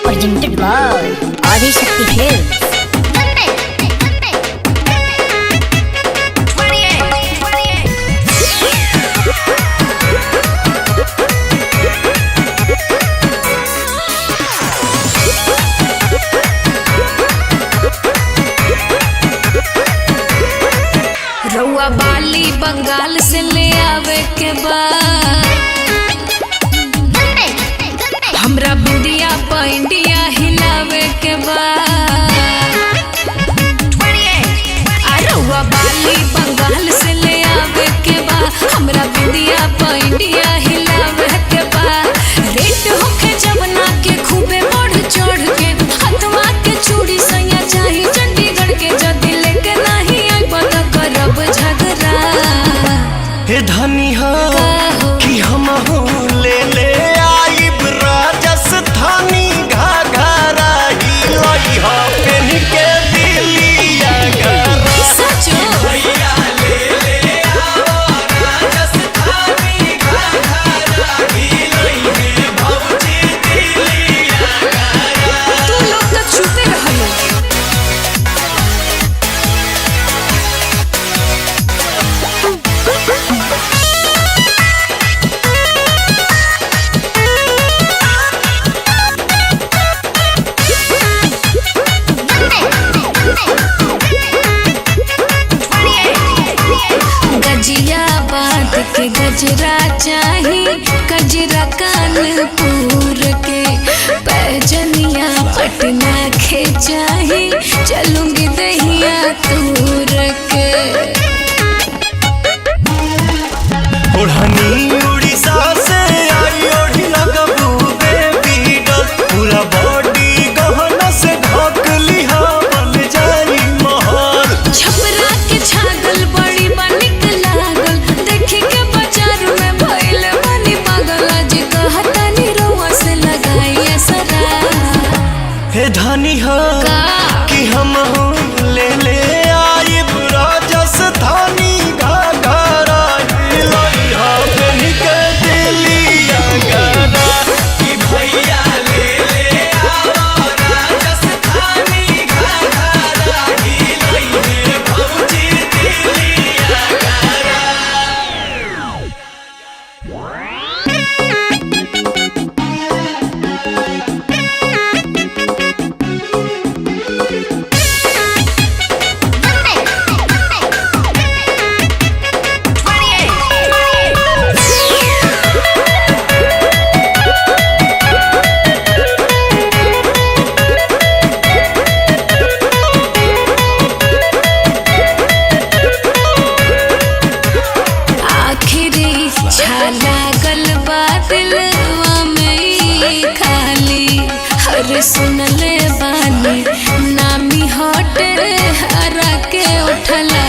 Presented by Adi Shakti Films. रउआ बाली बंगाल से ले आवे के बाद हमरा बुढ़िया इंडिया हिलावे के बाद रउआ बाली बंगाल से ले आवे के बाद हमरा बुढ़िया इंडिया हिलावे के बाद रेट होके जवना के खूबे बढ़ चढ़ के हथवा के चूड़ी सैया चाही चंडीगढ़ के जदी लेके नहीं आई पता करब झगड़ा। हे धनी हो कि हम ले ले आइब राजस्थानी घाघरा हिलई हो पेन के दिलिया घरा सचो भैया ले आओ राजस्थानी घाघरा हिलई है भौजी दिलिया घरा। तू लोग तो छुपे रहलो। गजिया बात के गजरा चाही गजरा कानपुर के पैजनिया पटना के चाही चलूंगी दहिया तूर के ओढ़नी उड़ीसा से आई ओढ़ी लगबू बेबी डॉल पूरा बॉडी गहना से ढक लिहा बन जाई महल। छपरा के छागल बड़ी बनिक लागल देखी के बाजार में भइल बनी पागल आज कहतानी रउआ से लगाई असरा। हे धनी हो का कि हम ले ले आइब राजस्थानी घाघरा हिलई हो पेन के दिलिया घरा कि भैया ले आओ राजस्थानी घाघरा हिलई है भौजी दिलिया घरा। आखिरी लागल बा दिलवा में ई खाली हर सुनले बानी नामी हटे हरा के उठला